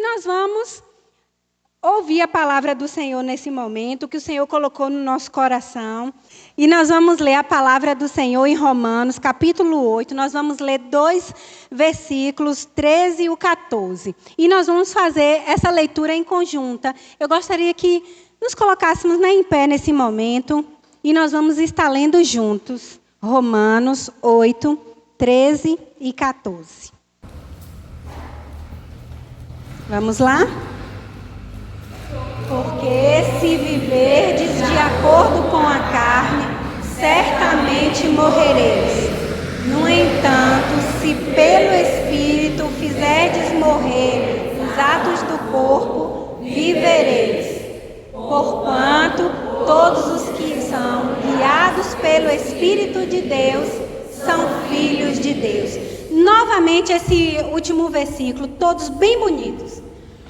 nós vamos ouvir a palavra do Senhor nesse momento, que o Senhor colocou no nosso coração. E nós vamos ler a palavra do Senhor em Romanos, capítulo 8. Nós vamos ler 2 versículos, 13 e o 14. E nós vamos fazer essa leitura em conjunta. Eu gostaria que nos colocássemos em pé nesse momento. E nós vamos estar lendo juntos Romanos 8, 13 e 14. Vamos lá? Porque se viverdes de acordo com a carne, certamente morrereis. No entanto, se pelo Espírito fizerdes morrer os atos do corpo, vivereis. Porquanto todos os que são guiados pelo Espírito de Deus são filhos de Deus. Novamente esse último versículo, todos bem bonitos.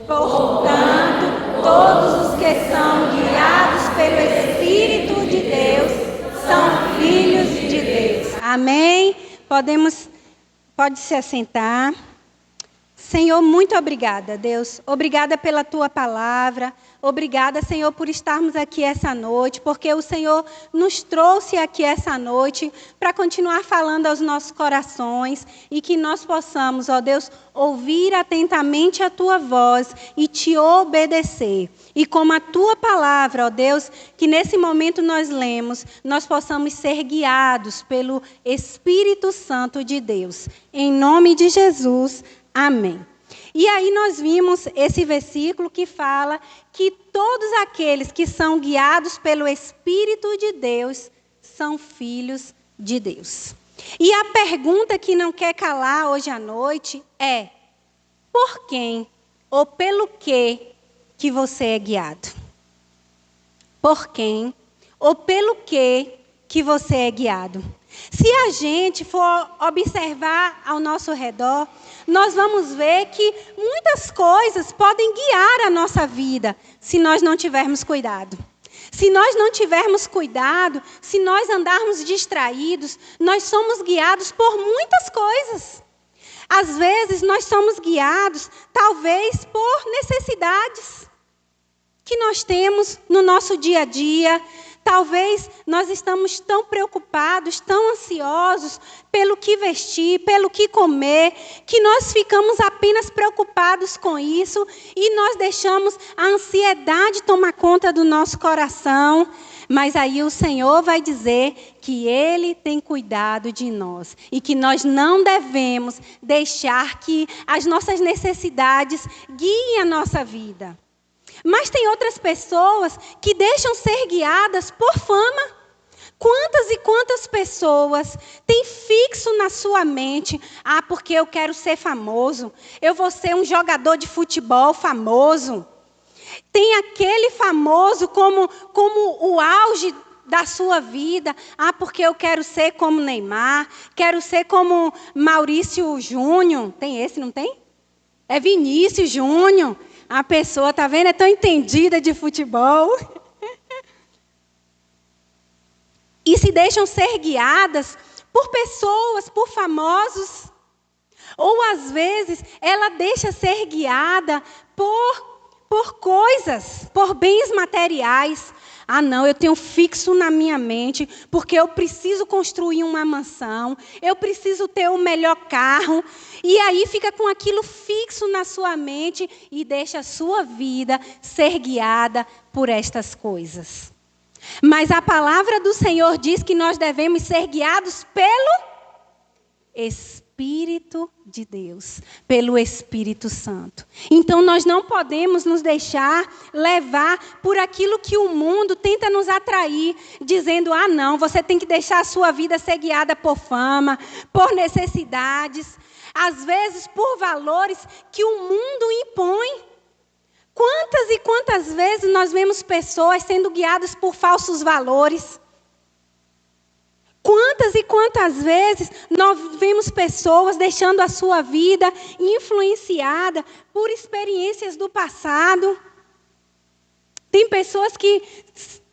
Portanto, todos os que são guiados pelo Espírito de Deus são filhos de Deus. Amém? Pode se assentar. Senhor, muito obrigada, Deus. Obrigada pela Tua palavra. Obrigada, Senhor, por estarmos aqui essa noite, porque o Senhor nos trouxe aqui essa noite para continuar falando aos nossos corações e que nós possamos, ó Deus, ouvir atentamente a Tua voz e Te obedecer. E como a Tua palavra, ó Deus, que nesse momento nós lemos, nós possamos ser guiados pelo Espírito Santo de Deus. Em nome de Jesus, amém. E aí nós vimos esse versículo que fala que todos aqueles que são guiados pelo Espírito de Deus são filhos de Deus. E a pergunta que não quer calar hoje à noite é: por quem ou pelo que você é guiado? Por quem ou pelo que você é guiado? Se a gente for observar ao nosso redor, nós vamos ver que muitas coisas podem guiar a nossa vida se nós não tivermos cuidado. Se nós não tivermos cuidado, se nós andarmos distraídos, nós somos guiados por muitas coisas. Às vezes nós somos guiados, talvez, por necessidades que nós temos no nosso dia a dia. Talvez nós estamos tão preocupados, tão ansiosos pelo que vestir, pelo que comer, que nós ficamos apenas preocupados com isso e nós deixamos a ansiedade tomar conta do nosso coração. Mas aí o Senhor vai dizer que Ele tem cuidado de nós e que nós não devemos deixar que as nossas necessidades guiem a nossa vida. Mas tem outras pessoas que deixam ser guiadas por fama. Quantas e quantas pessoas têm fixo na sua mente: ah, porque eu quero ser famoso, eu vou ser um jogador de futebol famoso. Tem aquele famoso como o auge da sua vida. Ah, porque eu quero ser como Neymar, quero ser como Maurício Júnior. Tem esse, não tem? É Vinícius Júnior. A pessoa, tá vendo? É tão entendida de futebol. E se deixam ser guiadas por pessoas, por famosos. Ou, às vezes, ela deixa ser guiada por coisas, por bens materiais. Ah, não, eu tenho fixo na minha mente, porque eu preciso construir uma mansão, eu preciso ter o melhor carro. E aí fica com aquilo fixo na sua mente e deixa a sua vida ser guiada por estas coisas. Mas a palavra do Senhor diz que nós devemos ser guiados pelo Espírito de Deus, pelo Espírito Santo. Então nós não podemos nos deixar levar por aquilo que o mundo tenta nos atrair, dizendo: ah, não, você tem que deixar a sua vida ser guiada por fama, por necessidades, às vezes por valores que o mundo impõe. Quantas e quantas vezes nós vemos pessoas sendo guiadas por falsos valores? Quantas e quantas vezes nós vemos pessoas deixando a sua vida influenciada por experiências do passado? Tem pessoas que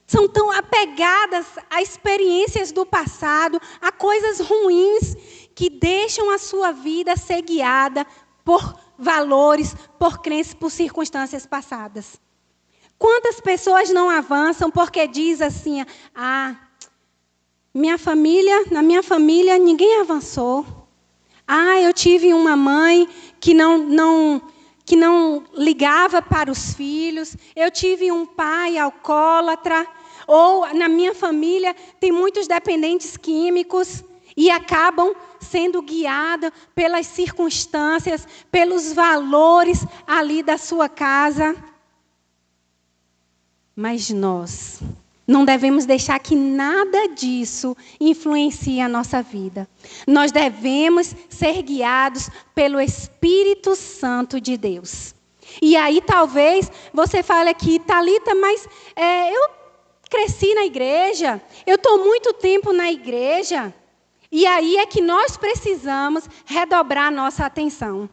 são tão apegadas a experiências do passado, a coisas ruins, que deixam a sua vida ser guiada por valores, por crenças, por circunstâncias passadas. Quantas pessoas não avançam porque diz assim, na minha família ninguém avançou. Eu tive uma mãe que não ligava para os filhos. Eu tive um pai alcoólatra. Ou na minha família tem muitos dependentes químicos e acabam sendo guiados pelas circunstâncias, pelos valores ali da sua casa. Mas nós não devemos deixar que nada disso influencie a nossa vida. Nós devemos ser guiados pelo Espírito Santo de Deus. E aí talvez você fale aqui, Thalita, mas eu cresci na igreja, eu estou muito tempo na igreja. E aí é que nós precisamos redobrar nossa atenção.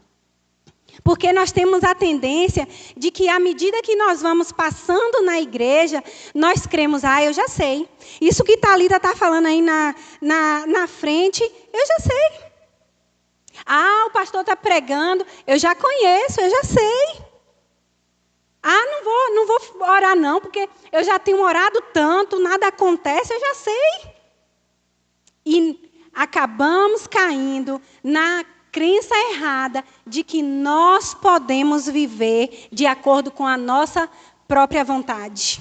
Porque nós temos a tendência de que, à medida que nós vamos passando na igreja, nós cremos, eu já sei. Isso que Thalita está falando aí na frente, eu já sei. O pastor está pregando, eu já conheço, eu já sei. Não vou orar não, porque eu já tenho orado tanto, nada acontece, eu já sei. E acabamos caindo na crença errada de que nós podemos viver de acordo com a nossa própria vontade.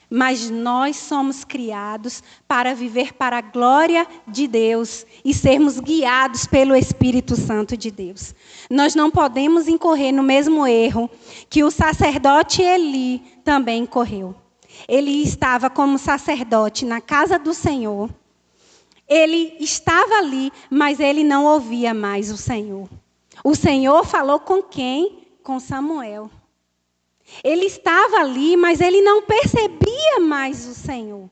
Mas nós somos criados para viver para a glória de Deus e sermos guiados pelo Espírito Santo de Deus. Nós não podemos incorrer no mesmo erro que o sacerdote Eli também incorreu. Ele estava como sacerdote na casa do Senhor. Ele estava ali, mas ele não ouvia mais o Senhor. O Senhor falou com quem? Com Samuel. Ele estava ali, mas ele não percebia mais o Senhor.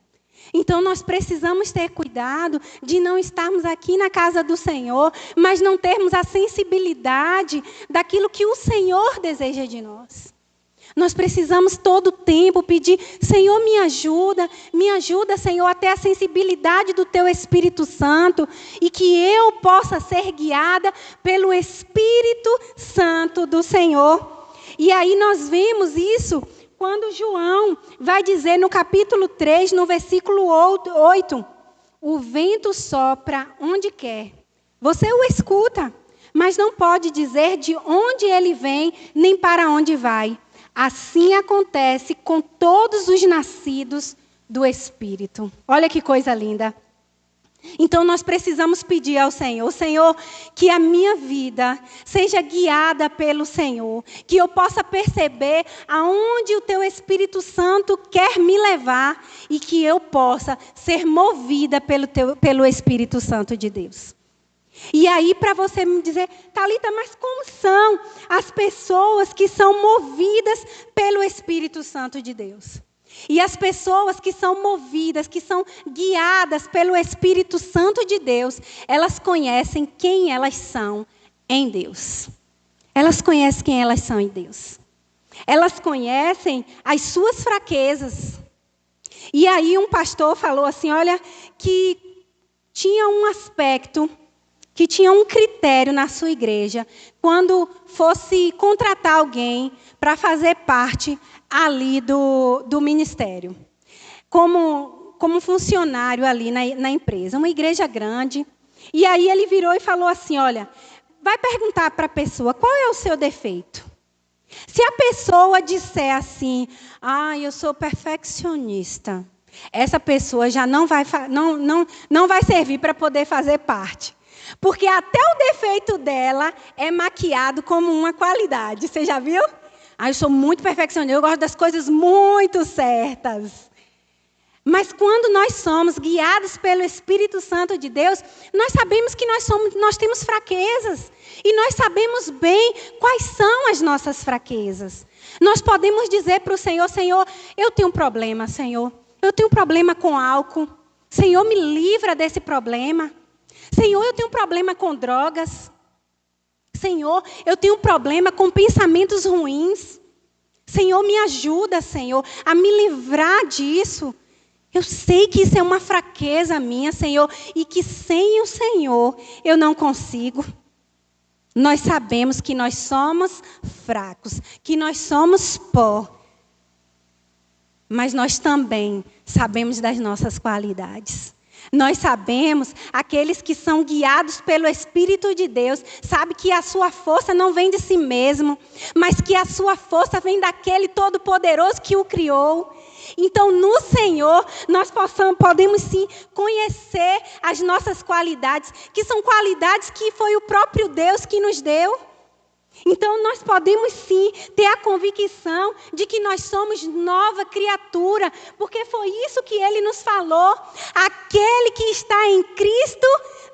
Então, nós precisamos ter cuidado de não estarmos aqui na casa do Senhor, mas não termos a sensibilidade daquilo que o Senhor deseja de nós. Nós precisamos todo o tempo pedir, Senhor, me ajuda, Senhor, a ter a sensibilidade do Teu Espírito Santo e que eu possa ser guiada pelo Espírito Santo do Senhor. E aí nós vemos isso quando João vai dizer no capítulo 3, no versículo 8, o vento sopra onde quer. Você o escuta, mas não pode dizer de onde ele vem, nem para onde vai. Assim acontece com todos os nascidos do Espírito. Olha que coisa linda. Então nós precisamos pedir ao Senhor, Senhor, que a minha vida seja guiada pelo Senhor, que eu possa perceber aonde o Teu Espírito Santo quer me levar e que eu possa ser movida pelo Espírito Santo de Deus. E aí, para você me dizer, Thalita, mas como são as pessoas que são movidas pelo Espírito Santo de Deus? E as pessoas que são movidas, que são guiadas pelo Espírito Santo de Deus, elas conhecem quem elas são em Deus. Elas conhecem quem elas são em Deus. Elas conhecem as suas fraquezas. E aí um pastor falou assim, olha, que tinha um aspecto, que tinha um critério na sua igreja, quando fosse contratar alguém para fazer parte ali do ministério, como funcionário ali na empresa, uma igreja grande. E aí ele virou e falou assim, olha, vai perguntar para a pessoa, qual é o seu defeito? Se a pessoa disser assim, eu sou perfeccionista, essa pessoa já não vai servir para poder fazer parte. Porque até o defeito dela é maquiado como uma qualidade. Você já viu? Eu sou muito perfeccionista, eu gosto das coisas muito certas. Mas quando nós somos guiados pelo Espírito Santo de Deus, nós sabemos que nós temos fraquezas. E nós sabemos bem quais são as nossas fraquezas. Nós podemos dizer para o Senhor, Senhor, eu tenho um problema, Senhor. Eu tenho um problema com álcool. Senhor, me livra desse problema. Senhor, eu tenho um problema com drogas. Senhor, eu tenho um problema com pensamentos ruins. Senhor, me ajuda, Senhor, a me livrar disso. Eu sei que isso é uma fraqueza minha, Senhor, e que sem o Senhor eu não consigo. Nós sabemos que nós somos fracos, que nós somos pó. Mas nós também sabemos das nossas qualidades. Nós sabemos, aqueles que são guiados pelo Espírito de Deus, sabem que a sua força não vem de si mesmo, mas que a sua força vem daquele Todo-Poderoso que o criou. Então, no Senhor, nós podemos sim conhecer as nossas qualidades, que são qualidades que foi o próprio Deus que nos deu. Então, nós podemos sim ter a convicção de que nós somos nova criatura, porque foi isso que Ele nos falou. Aquele que está em Cristo,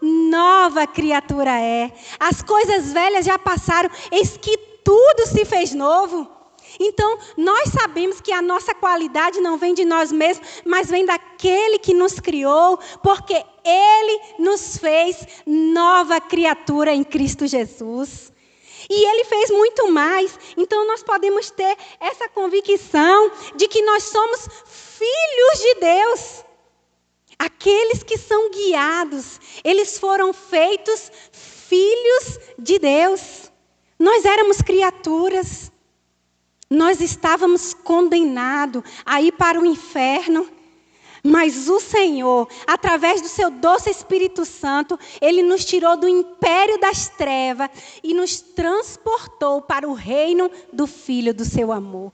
nova criatura é. As coisas velhas já passaram, eis que tudo se fez novo. Então, nós sabemos que a nossa qualidade não vem de nós mesmos, mas vem daquele que nos criou, porque Ele nos fez nova criatura em Cristo Jesus. E Ele fez muito mais. Então, nós podemos ter essa convicção de que nós somos filhos de Deus. Aqueles que são guiados, eles foram feitos filhos de Deus. Nós éramos criaturas. Nós estávamos condenados a ir para o inferno. Mas o Senhor, através do seu doce Espírito Santo, Ele nos tirou do império das trevas e nos transportou para o reino do Filho do seu amor.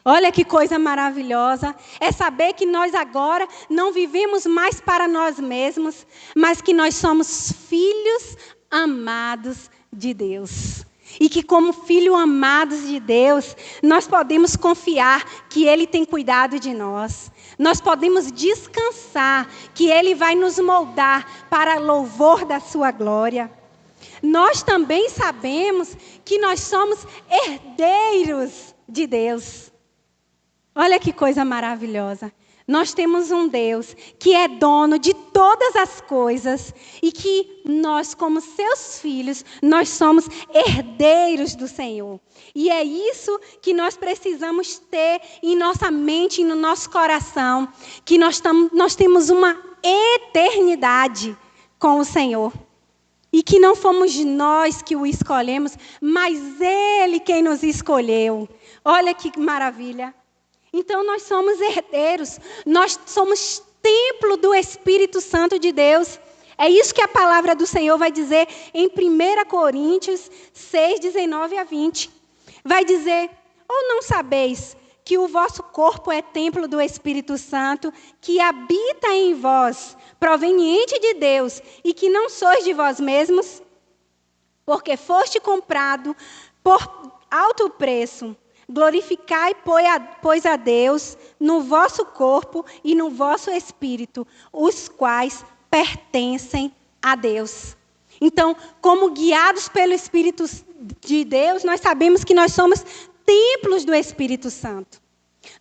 Olha que coisa maravilhosa. É saber que nós agora não vivemos mais para nós mesmos, mas que nós somos filhos amados de Deus. E que como filhos amados de Deus, nós podemos confiar que Ele tem cuidado de nós. Nós podemos descansar que Ele vai nos moldar para louvor da sua glória. Nós também sabemos que nós somos herdeiros de Deus. Olha que coisa maravilhosa. Nós temos um Deus que é dono de todas as coisas e que nós, como seus filhos, nós somos herdeiros do Senhor. E é isso que nós precisamos ter em nossa mente e no nosso coração, que nós temos uma eternidade com o Senhor. E que não fomos nós que o escolhemos, mas Ele quem nos escolheu. Olha que maravilha. Então, nós somos herdeiros, nós somos templo do Espírito Santo de Deus. É isso que a palavra do Senhor vai dizer em 1 Coríntios 6, 19 a 20. Vai dizer, ou não sabeis que o vosso corpo é templo do Espírito Santo, que habita em vós, proveniente de Deus, e que não sois de vós mesmos? Porque foste comprado por alto preço. Glorificai, pois, a Deus no vosso corpo e no vosso espírito, os quais pertencem a Deus. Então, como guiados pelo Espírito de Deus, nós sabemos que nós somos templos do Espírito Santo.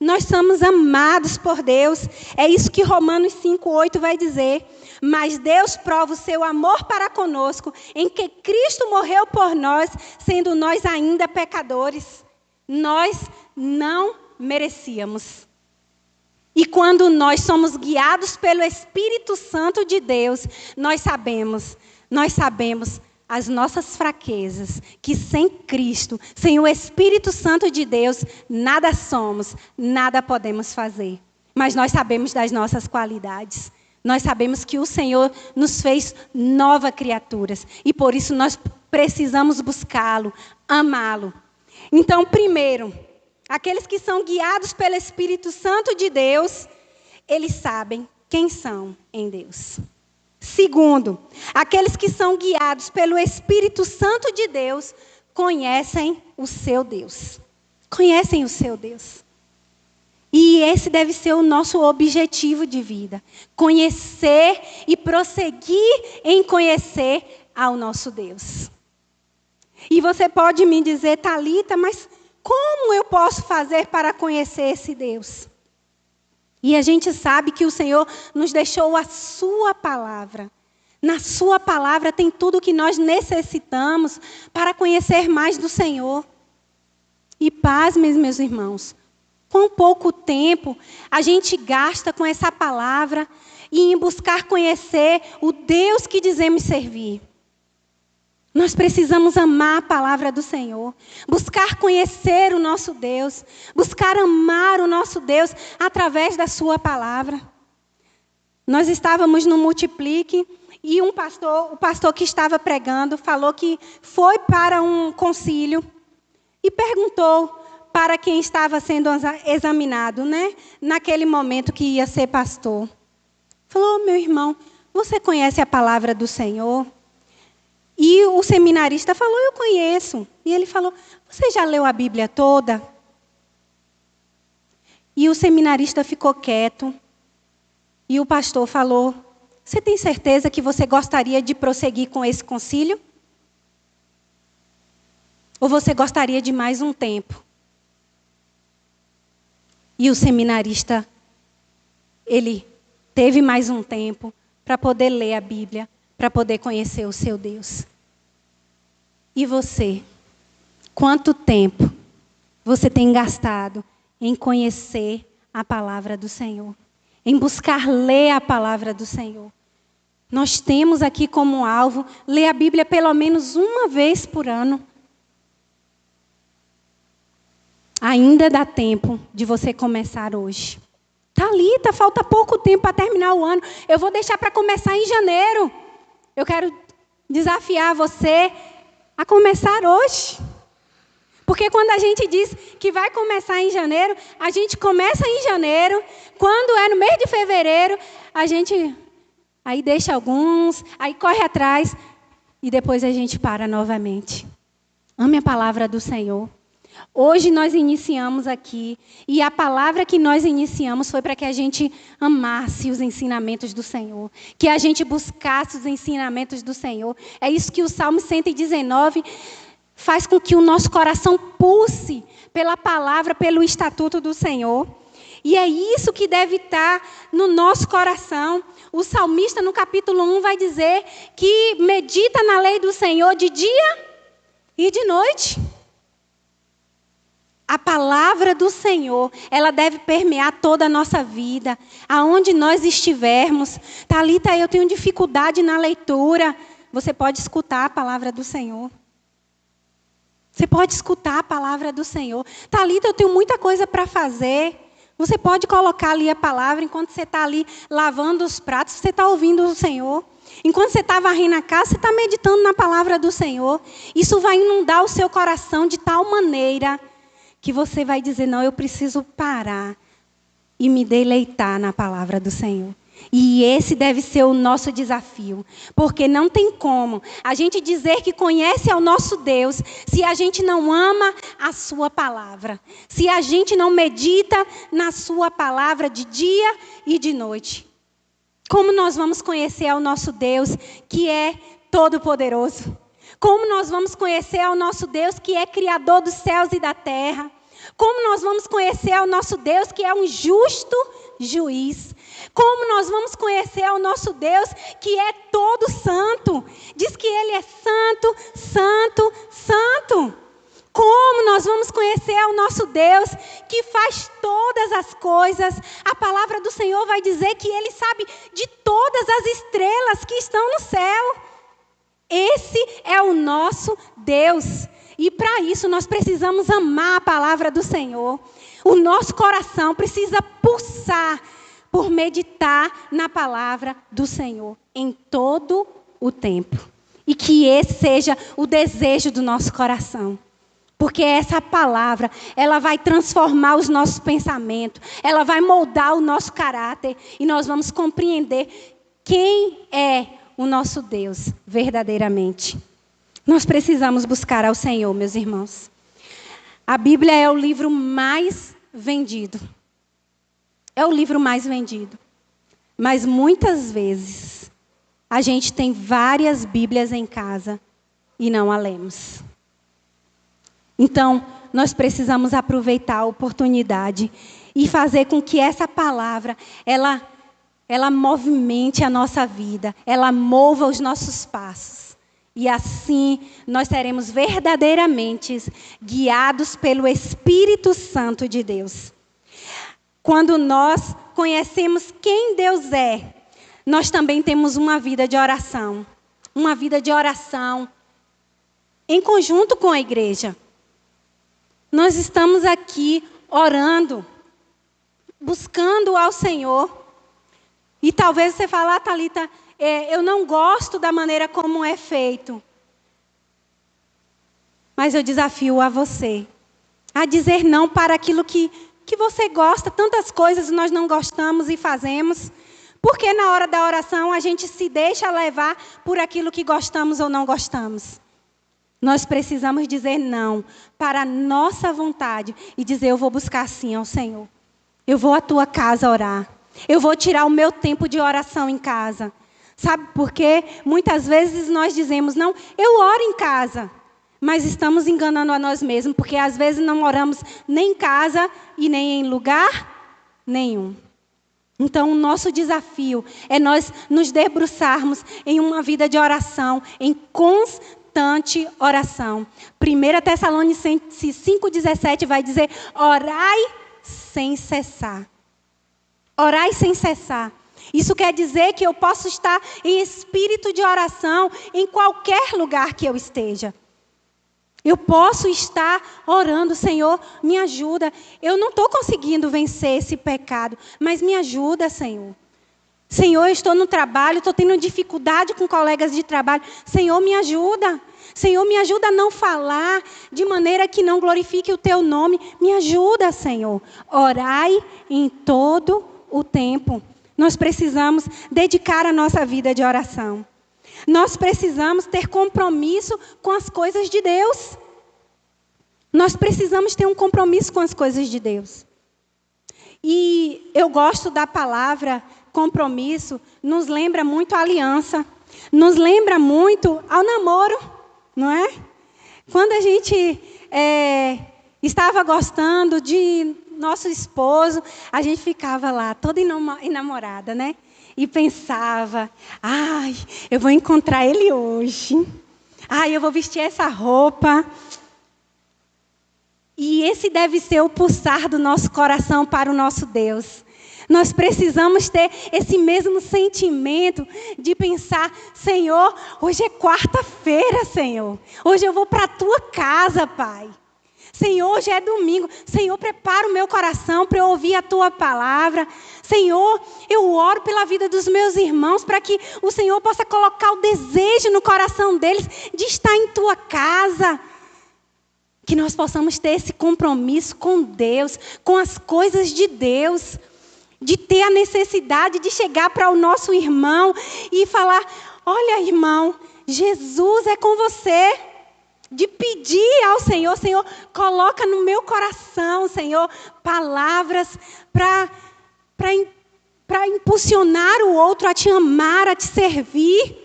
Nós somos amados por Deus. É isso que Romanos 5:8 vai dizer. Mas Deus prova o seu amor para conosco, em que Cristo morreu por nós, sendo nós ainda pecadores. Nós não merecíamos. E quando nós somos guiados pelo Espírito Santo de Deus, nós sabemos as nossas fraquezas, que sem Cristo, sem o Espírito Santo de Deus, nada somos, nada podemos fazer. Mas nós sabemos das nossas qualidades. Nós sabemos que o Senhor nos fez novas criaturas. E por isso nós precisamos buscá-lo, amá-lo. Então, primeiro, aqueles que são guiados pelo Espírito Santo de Deus, eles sabem quem são em Deus. Segundo, aqueles que são guiados pelo Espírito Santo de Deus, conhecem o seu Deus. Conhecem o seu Deus. E esse deve ser o nosso objetivo de vida. Conhecer e prosseguir em conhecer ao nosso Deus. E você pode me dizer, Thalita, mas como eu posso fazer para conhecer esse Deus? E a gente sabe que o Senhor nos deixou a sua palavra. Na sua palavra tem tudo o que nós necessitamos para conhecer mais do Senhor. E pasmem, meus irmãos, quão pouco tempo a gente gasta com essa palavra e em buscar conhecer o Deus que dizemos servir. Nós precisamos amar a palavra do Senhor, buscar conhecer o nosso Deus, buscar amar o nosso Deus através da sua palavra. Nós estávamos no Multiplique e o pastor que estava pregando, falou que foi para um concílio e perguntou para quem estava sendo examinado, né? Naquele momento que ia ser pastor. Falou: meu irmão, você conhece a palavra do Senhor? E o seminarista falou: eu conheço. E ele falou: você já leu a Bíblia toda? E o seminarista ficou quieto. E o pastor falou: você tem certeza que você gostaria de prosseguir com esse concílio? Ou você gostaria de mais um tempo? E o seminarista, ele teve mais um tempo para poder ler a Bíblia, para poder conhecer o seu Deus. E você? Quanto tempo você tem gastado em conhecer a palavra do Senhor? Em buscar ler a palavra do Senhor? Nós temos aqui como alvo ler a Bíblia pelo menos uma vez por ano. Ainda dá tempo de você começar hoje. Thalita, falta pouco tempo para terminar o ano. Eu vou deixar para começar em janeiro. Eu quero desafiar você a começar hoje. Porque quando a gente diz que vai começar em janeiro, a gente começa em janeiro. Quando é no mês de fevereiro, a gente aí deixa alguns, aí corre atrás e depois a gente para novamente. Ame a palavra do Senhor. Hoje nós iniciamos aqui, e a palavra que nós iniciamos foi para que a gente amasse os ensinamentos do Senhor, que a gente buscasse os ensinamentos do Senhor. É isso que o Salmo 119 faz com que o nosso coração pulse pela palavra, pelo estatuto do Senhor. E é isso que deve estar no nosso coração. O salmista, no capítulo 1, vai dizer que medita na lei do Senhor de dia e de noite. A palavra do Senhor, ela deve permear toda a nossa vida, aonde nós estivermos. Thalita, eu tenho dificuldade na leitura. Você pode escutar a palavra do Senhor. Você pode escutar a palavra do Senhor. Thalita, eu tenho muita coisa para fazer. Você pode colocar ali a palavra, enquanto você está ali lavando os pratos, você está ouvindo o Senhor. Enquanto você está varrendo a casa, você está meditando na palavra do Senhor. Isso vai inundar o seu coração de tal maneira que você vai dizer: não, eu preciso parar e me deleitar na palavra do Senhor. E esse deve ser o nosso desafio. Porque não tem como a gente dizer que conhece ao nosso Deus se a gente não ama a sua palavra. Se a gente não medita na sua palavra de dia e de noite. Como nós vamos conhecer ao nosso Deus que é todo-poderoso? Como nós vamos conhecer ao nosso Deus que é criador dos céus e da terra? Como nós vamos conhecer ao nosso Deus que é um justo juiz? Como nós vamos conhecer ao nosso Deus que é todo santo? Diz que Ele é santo, santo, santo. Como nós vamos conhecer ao nosso Deus que faz todas as coisas? A palavra do Senhor vai dizer que Ele sabe de todas as estrelas que estão no céu. Esse é o nosso Deus. E para isso nós precisamos amar a palavra do Senhor. O nosso coração precisa pulsar por meditar na palavra do Senhor em todo o tempo. E que esse seja o desejo do nosso coração. Porque essa palavra, ela vai transformar os nossos pensamentos. Ela vai moldar o nosso caráter. E nós vamos compreender quem é o nosso Deus verdadeiramente. Nós precisamos buscar ao Senhor, meus irmãos. A Bíblia é o livro mais vendido. É o livro mais vendido. Mas muitas vezes a gente tem várias Bíblias em casa e não a lemos. Então, nós precisamos aproveitar a oportunidade e fazer com que essa palavra, ela movimente a nossa vida, ela mova os nossos passos. E assim nós seremos verdadeiramente guiados pelo Espírito Santo de Deus. Quando nós conhecemos quem Deus é, nós também temos uma vida de oração. Uma vida de oração em conjunto com a igreja. Nós estamos aqui orando, buscando ao Senhor. E talvez você fale, Thalita, eu não gosto da maneira como é feito. Mas eu desafio a você a dizer não para aquilo que você gosta. Tantas coisas nós não gostamos e fazemos. Porque na hora da oração a gente se deixa levar por aquilo que gostamos ou não gostamos. Nós precisamos dizer não para a nossa vontade e dizer, eu vou buscar sim ao Senhor. Eu vou à tua casa orar. Eu vou tirar o meu tempo de oração em casa. Sabe por quê? Muitas vezes nós dizemos, não, eu oro em casa. Mas estamos enganando a nós mesmos, porque às vezes não oramos nem em casa e nem em lugar nenhum. Então, o nosso desafio é nós nos debruçarmos em uma vida de oração, em constante oração. 1 Tessalonicenses 5,17 vai dizer, orai sem cessar. Orai sem cessar. Isso quer dizer que eu posso estar em espírito de oração em qualquer lugar que eu esteja. Eu posso estar orando, Senhor, me ajuda. Eu não estou conseguindo vencer esse pecado, mas me ajuda, Senhor. Senhor, eu estou no trabalho, estou tendo dificuldade com colegas de trabalho. Senhor, me ajuda. Senhor, me ajuda a não falar de maneira que não glorifique o teu nome. Me ajuda, Senhor. Orai em todo o tempo. Nós precisamos dedicar a nossa vida de oração. Nós precisamos ter compromisso com as coisas de Deus. Nós precisamos ter um compromisso com as coisas de Deus. E eu gosto da palavra compromisso, nos lembra muito a aliança. Nos lembra muito ao namoro, não é? Quando a gente estava gostando de nosso esposo, a gente ficava lá, toda enamorada, né? E pensava, eu vou encontrar ele hoje. Eu vou vestir essa roupa. E esse deve ser o pulsar do nosso coração para o nosso Deus. Nós precisamos ter esse mesmo sentimento de pensar, Senhor, hoje é quarta-feira, Senhor. Hoje eu vou para a tua casa, Pai. Senhor, hoje é domingo. Senhor, prepara o meu coração para eu ouvir a tua palavra. Senhor, eu oro pela vida dos meus irmãos para que o Senhor possa colocar o desejo no coração deles de estar em tua casa. Que nós possamos ter esse compromisso com Deus, com as coisas de Deus. De ter a necessidade de chegar para o nosso irmão e falar, olha, irmão, Jesus é com você. De pedir ao Senhor, Senhor, coloca no meu coração, Senhor, palavras para impulsionar o outro a te amar, a te servir.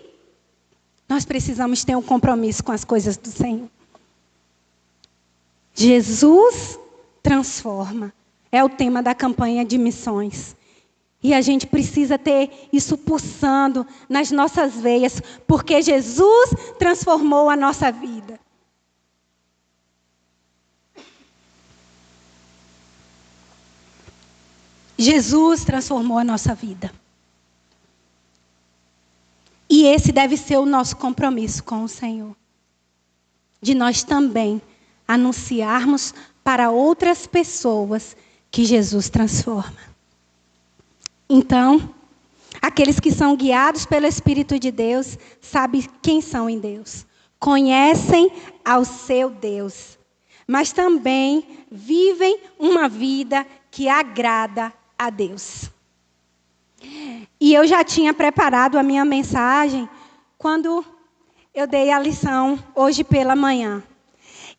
Nós precisamos ter um compromisso com as coisas do Senhor. Jesus transforma. É o tema da campanha de missões. E a gente precisa ter isso pulsando nas nossas veias, porque Jesus transformou a nossa vida. Jesus transformou a nossa vida. E esse deve ser o nosso compromisso com o Senhor. De nós também anunciarmos para outras pessoas que Jesus transforma. Então, aqueles que são guiados pelo Espírito de Deus, sabem quem são em Deus. Conhecem ao seu Deus. Mas também vivem uma vida que agrada a Deus. E eu já tinha preparado a minha mensagem quando eu dei a lição hoje pela manhã.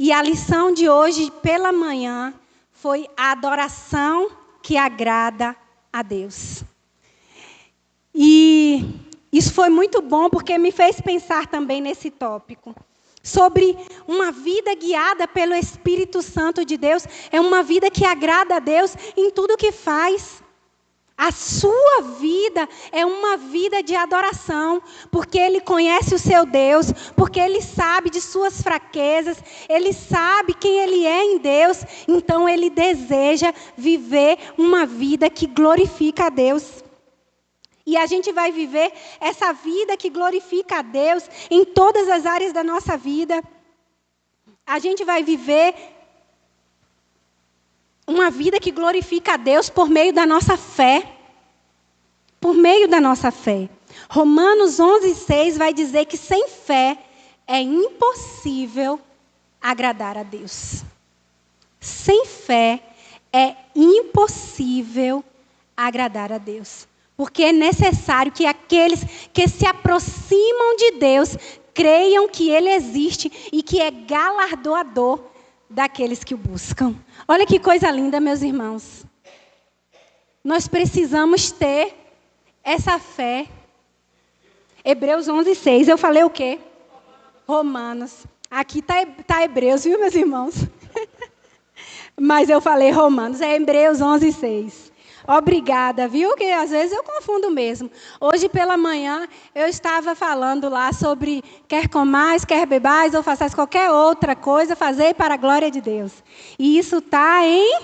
E a lição de hoje pela manhã foi a adoração que agrada a Deus. E isso foi muito bom porque me fez pensar também nesse tópico. Sobre uma vida guiada pelo Espírito Santo de Deus, é uma vida que agrada a Deus em tudo que faz. A sua vida é uma vida de adoração, porque Ele conhece o seu Deus, porque Ele sabe de suas fraquezas, Ele sabe quem Ele é em Deus, então Ele deseja viver uma vida que glorifica a Deus. E a gente vai viver essa vida que glorifica a Deus em todas as áreas da nossa vida. a gente vai viver uma vida que glorifica a Deus por meio da nossa fé. Por meio da nossa fé. Romanos 11:6 vai dizer que sem fé é impossível agradar a Deus. Sem fé é impossível agradar a Deus. Porque é necessário que aqueles que se aproximam de Deus creiam que Ele existe e que é galardoador daqueles que o buscam. Olha que coisa linda, meus irmãos. Nós precisamos ter essa fé. Hebreus 11:6. Eu falei o quê? Romanos. Aqui tá Hebreus, viu, meus irmãos? Mas eu falei Romanos. É Hebreus 11:6. Obrigada, viu? Que às vezes eu confundo mesmo. Hoje pela manhã eu estava falando lá sobre quer comais, quer bebais ou façais qualquer outra coisa, fazei para a glória de Deus. E isso está em,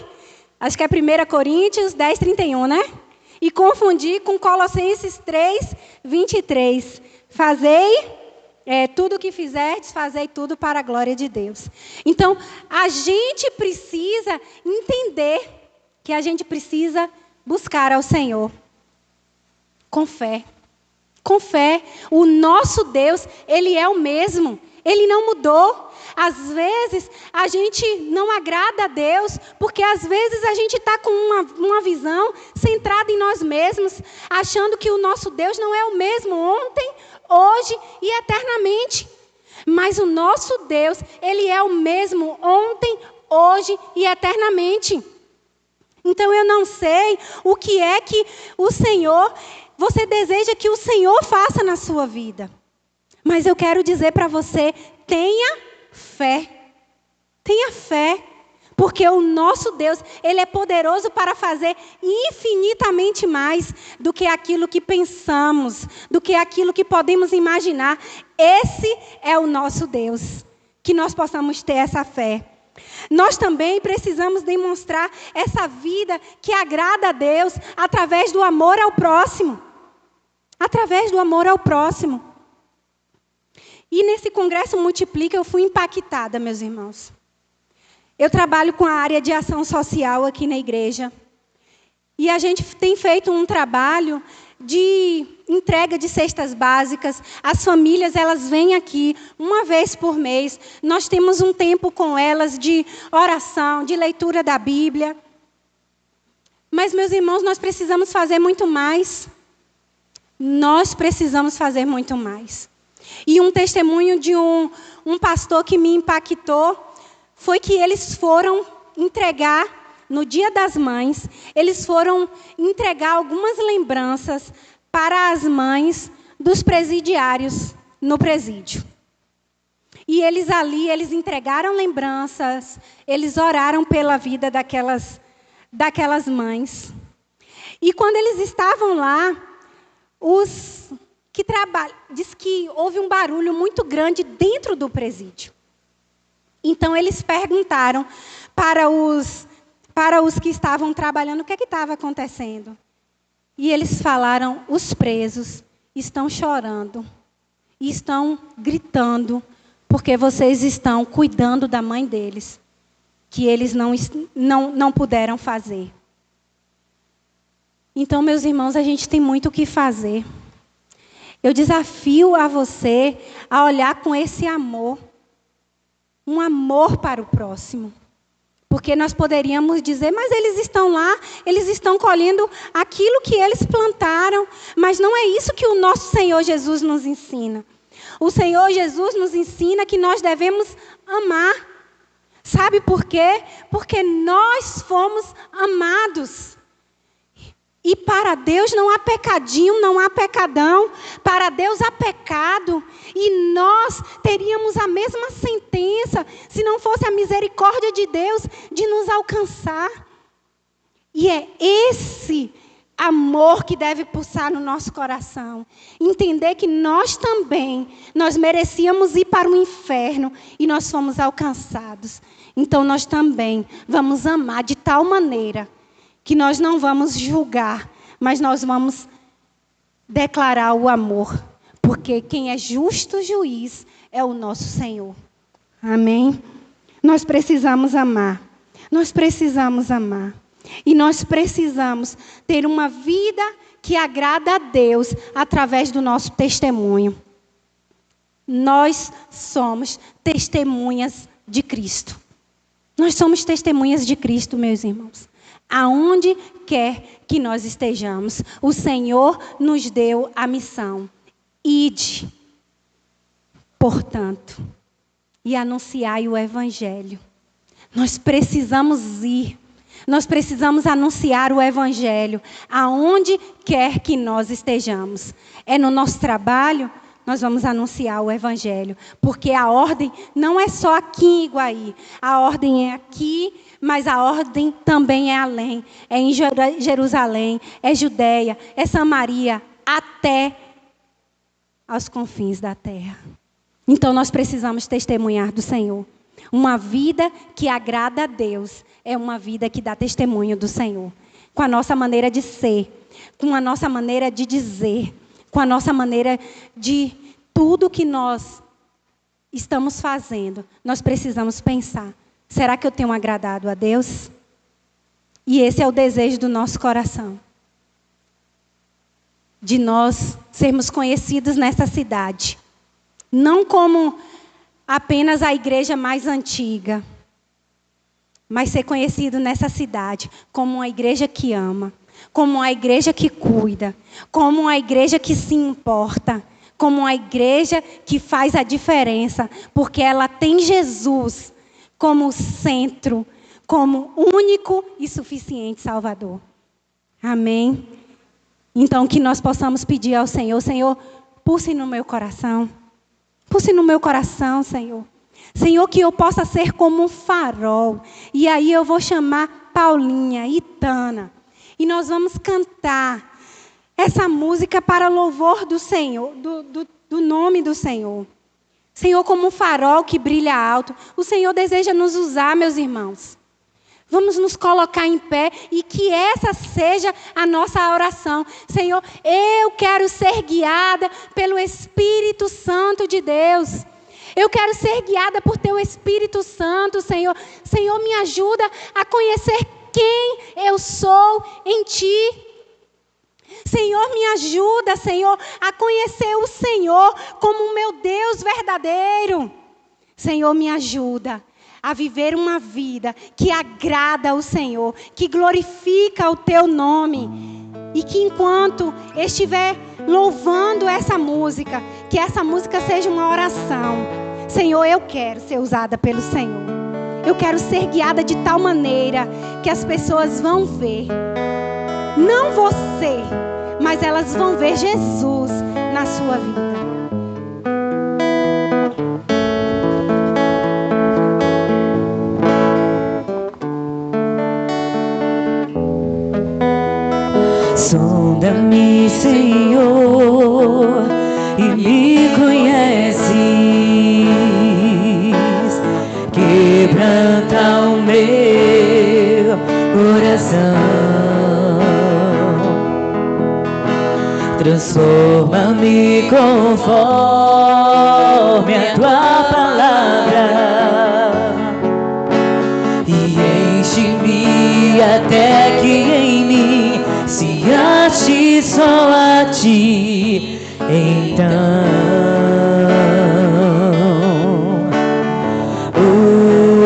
acho que é 1 Coríntios 10:31, né? E confundi com Colossenses 3:23. Fazei tudo o que fizerdes, fazei tudo para a glória de Deus. Então, a gente precisa entender que a gente precisa buscar ao Senhor. Com fé. Com fé. O nosso Deus, Ele é o mesmo. Ele não mudou. Às vezes, a gente não agrada a Deus, porque às vezes a gente está com uma visão centrada em nós mesmos, achando que o nosso Deus não é o mesmo ontem, hoje e eternamente. Mas o nosso Deus, Ele é o mesmo ontem, hoje e eternamente. Então eu não sei o que é que você deseja que o Senhor faça na sua vida. Mas eu quero dizer para você, tenha fé. Tenha fé. Porque o nosso Deus, Ele é poderoso para fazer infinitamente mais do que aquilo que pensamos, do que aquilo que podemos imaginar. Esse é o nosso Deus. Que nós possamos ter essa fé. Nós também precisamos demonstrar essa vida que agrada a Deus através do amor ao próximo. Através do amor ao próximo. E nesse congresso Multiplica eu fui impactada, meus irmãos. Eu trabalho com a área de ação social aqui na igreja. E a gente tem feito um trabalho de entrega de cestas básicas. As famílias, elas vêm aqui uma vez por mês. Nós temos um tempo com elas de oração, de leitura da Bíblia. Mas, meus irmãos, nós precisamos fazer muito mais. Nós precisamos fazer muito mais. E um testemunho de um pastor que me impactou foi que eles foram entregar, no Dia das Mães, eles foram entregar algumas lembranças para as mães dos presidiários no presídio. E eles ali, eles entregaram lembranças, eles oraram pela vida daquelas mães. E quando eles estavam lá, os que trabalham, diz que houve um barulho muito grande dentro do presídio. Então eles perguntaram para os que estavam trabalhando o que estava acontecendo. E eles falaram, os presos estão chorando, estão gritando, porque vocês estão cuidando da mãe deles, que eles não puderam fazer. Então, meus irmãos, a gente tem muito o que fazer. Eu desafio a você a olhar com esse amor, um amor para o próximo. Porque nós poderíamos dizer, mas eles estão lá, eles estão colhendo aquilo que eles plantaram. Mas não é isso que o nosso Senhor Jesus nos ensina. O Senhor Jesus nos ensina que nós devemos amar. Sabe por quê? Porque nós fomos amados. E para Deus não há pecadinho, não há pecadão. Para Deus há pecado. E nós teríamos a mesma sentença se não fosse a misericórdia de Deus de nos alcançar. E é esse amor que deve pulsar no nosso coração. Entender que nós também, nós merecíamos ir para o inferno e nós fomos alcançados. Então nós também vamos amar de tal maneira que nós não vamos julgar, mas nós vamos declarar o amor. Porque quem é justo juiz é o nosso Senhor. Amém? Nós precisamos amar. Nós precisamos amar. E nós precisamos ter uma vida que agrada a Deus através do nosso testemunho. Nós somos testemunhas de Cristo. Nós somos testemunhas de Cristo, meus irmãos. Aonde quer que nós estejamos, o Senhor nos deu a missão. Ide, portanto, e anunciai o Evangelho. Nós precisamos ir. Nós precisamos anunciar o Evangelho aonde quer que nós estejamos. É no nosso trabalho, nós vamos anunciar o Evangelho. Porque a ordem não é só aqui em Iguaí. A ordem é aqui, mas a ordem também é além. É em Jerusalém, é Judeia, é Samaria, até aos confins da terra. Então nós precisamos testemunhar do Senhor. Uma vida que agrada a Deus é uma vida que dá testemunho do Senhor. Com a nossa maneira de ser, com a nossa maneira de dizer, com a nossa maneira de tudo que nós estamos fazendo, nós precisamos pensar: será que eu tenho agradado a Deus? E esse é o desejo do nosso coração. De nós sermos conhecidos nessa cidade. Não como apenas a igreja mais antiga, mas ser conhecido nessa cidade como uma igreja que ama, como uma igreja que cuida, como uma igreja que se importa, como uma igreja que faz a diferença, porque ela tem Jesus como centro, como único e suficiente Salvador. Amém? Então que nós possamos pedir ao Senhor: Senhor, pulse no meu coração. Pulse no meu coração, Senhor. Senhor, que eu possa ser como um farol. E aí eu vou chamar Paulinha e Tana. E nós vamos cantar essa música para louvor do Senhor, do nome do Senhor. Senhor, como um farol que brilha alto. O Senhor deseja nos usar, meus irmãos. Vamos nos colocar em pé e que essa seja a nossa oração. Senhor, eu quero ser guiada pelo Espírito Santo de Deus. Eu quero ser guiada por Teu Espírito Santo, Senhor. Senhor, me ajuda a conhecer quem eu sou em Ti. Senhor, me ajuda, Senhor, a conhecer o Senhor como o meu Deus verdadeiro. Senhor, me ajuda a viver uma vida que agrada ao Senhor, que glorifica o Teu nome. E que enquanto estiver louvando essa música, que essa música seja uma oração. Senhor, eu quero ser usada pelo Senhor. Eu quero ser guiada de tal maneira que as pessoas vão ver, não você, mas elas vão ver Jesus na sua vida. Sonda-me, Senhor, e me conheces. Quebranta o meu coração. Transforma-me conforme a Tua palavra. E enche-me até que em mim se ache só a Ti, então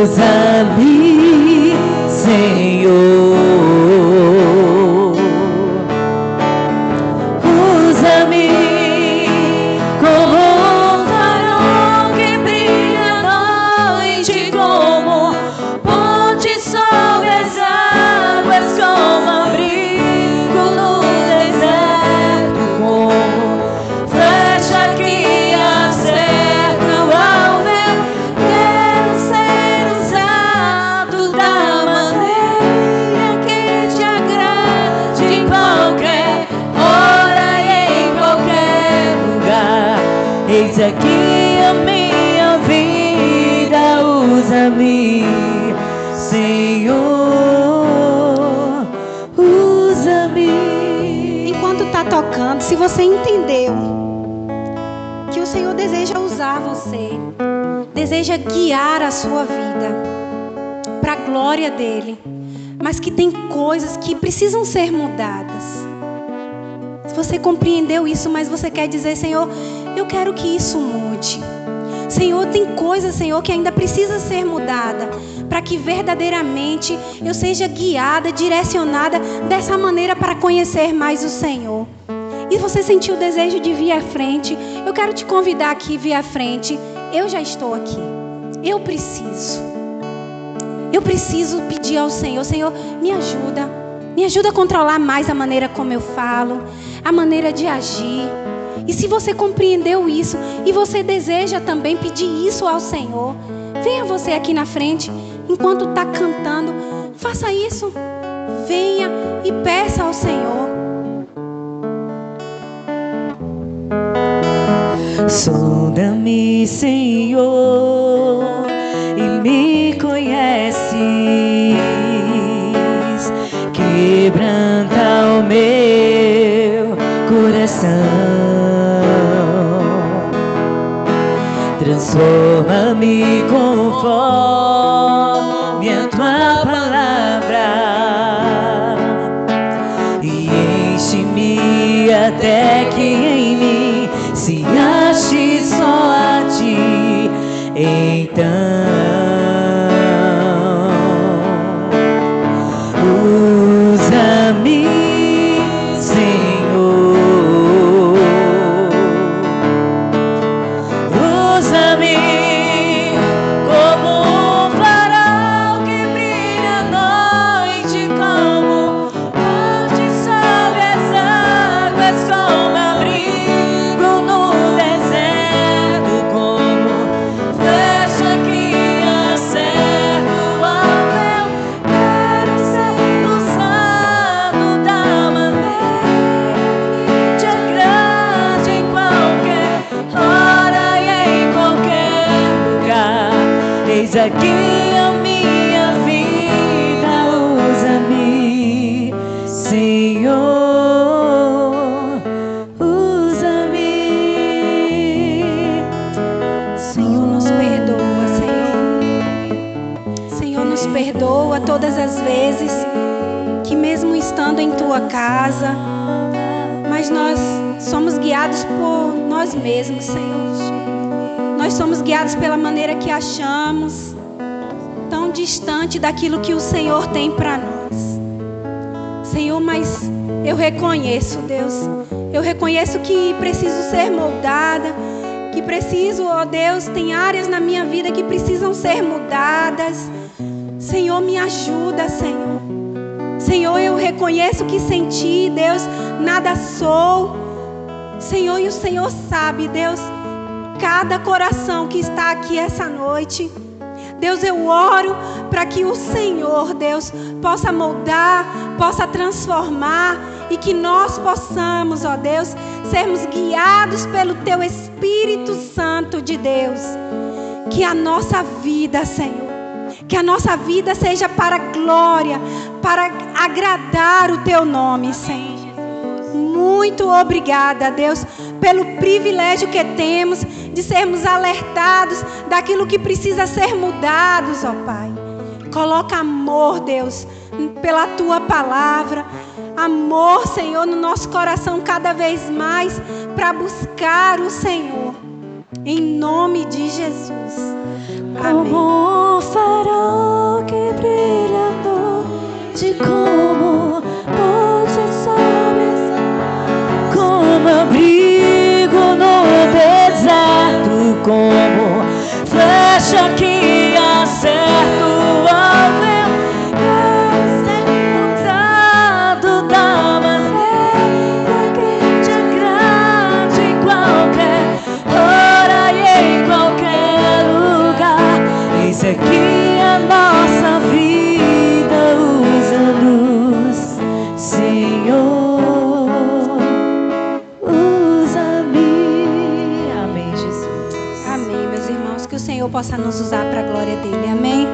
usa-me, Senhor, usa-me como um farol que brilha à noite, como ponte sobre as águas, como abrigo no deserto, como flecha que acerta o alvo. Quero ser usado da maneira que Te agrade, em qualquer hora e em qualquer lugar. Eis aqui a minha vida, usa-me, Senhor, usa-me. Enquanto está tocando, se você entendeu que o Senhor deseja usar você, deseja guiar a sua vida para a glória dele, mas que tem coisas que precisam ser mudadas. Se você compreendeu isso, mas você quer dizer: Senhor, eu quero que isso mude. Senhor, tem coisas, Senhor, que ainda precisa ser mudada, para que verdadeiramente eu seja guiada, direcionada dessa maneira para conhecer mais o Senhor. E você sentiu o desejo de vir à frente, eu quero te convidar aqui a vir à frente. Eu já estou aqui. Eu preciso pedir ao Senhor: Senhor, me ajuda a controlar mais a maneira como eu falo, a maneira de agir. E se você compreendeu isso e você deseja também pedir isso ao Senhor, venha você aqui na frente, enquanto está cantando, faça isso. Venha e peça ao Senhor. Sonda-me, Senhor, e me conheces. Quebranta o meu coração. Transforma-me conforme a tua palavra e enche-me até que em mim se ache só a ti. Então usa-me, Senhor, usa-me como um farol que brilha à noite, como onde sobe as águas, como abrigo no deserto, como flecha que acerta o alvo. Quero ser usado da maneira que te agrade em qualquer hora e em qualquer lugar. Eis aqui a minha vida, usa-me, Senhor, usa-me. Senhor, nos perdoa, Senhor. Senhor, nos perdoa todas as vezes que, mesmo estando em tua casa, mas nós somos guiados por nós mesmos, Senhor. Nós somos guiados pela maneira que achamos, tão distante daquilo que o Senhor tem para nós. Senhor, mas eu reconheço, Deus, eu reconheço que preciso ser moldada, que preciso, ó Deus, tem áreas na minha vida que precisam ser mudadas. Senhor, me ajuda, Senhor. Senhor, eu reconheço que sem ti, Deus, nada sou. Senhor, e o Senhor sabe, Deus, cada coração que está aqui essa noite. Deus, eu oro para que o Senhor, Deus, possa moldar, possa transformar, e que nós possamos, ó Deus, sermos guiados pelo Teu Espírito Santo de Deus. Que a nossa vida, Senhor, que a nossa vida seja para a glória, para agradar o Teu nome, Senhor. Muito obrigada, Deus, pelo privilégio que temos de sermos alertados daquilo que precisa ser mudados, ó Pai. Coloca amor, Deus, pela Tua palavra. Amor, Senhor, no nosso coração cada vez mais para buscar o Senhor. Em nome de Jesus. Amém. Como um farol que brilha à noite, como ponte sobre as águas, como abrigo no deserto, como flecha que acerta o alvo. Quero ser usado da maneira que te agrade em qualquer hora e em qualquer lugar. Eis aqui a nossa vida, usa-nos, Senhor, usa-me. Amém, Jesus. Amém, meus irmãos. Que o Senhor possa nos usar para a glória dele. Amém.